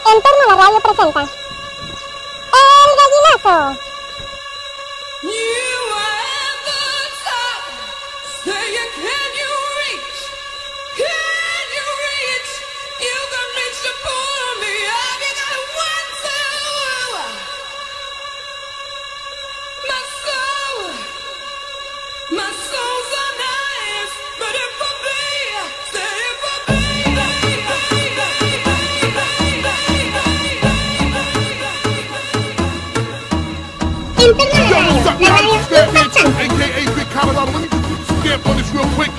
Entorno de Radio presenta El Gallinazo. AKA Big Colorado. Let me stamp on this real quick.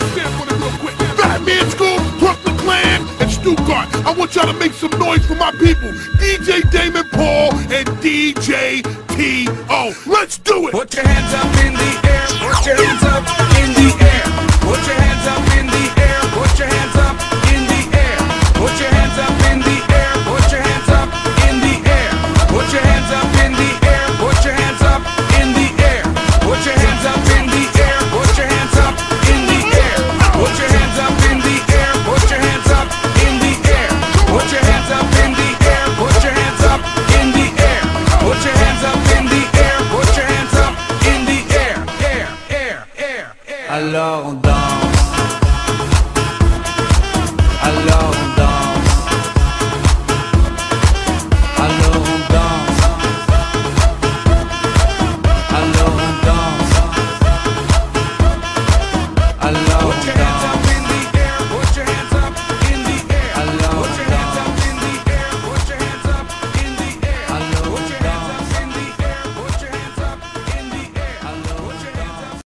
Batman School, Brooklyn Clan, and Stuttgart. I want y'all to make some noise for my people. DJ Damon Paul and DJ T.O. Let's do it. Put your hands up in the air. Put your hands up in the air. Put your hands up in the air. Put your hands up in the air. Put your hands up in the air. Put your hands up in the air. Put your hands up in the air. Put your hands up in the air. Put your hands up in the air. Put your hands up in the air. Put your hands up in the air. Put your hands up in the air. Put your hands up in the air. Put your hands up in the air. Put your hands up in the air. Put your hands up in the air. Alors on danse. Alors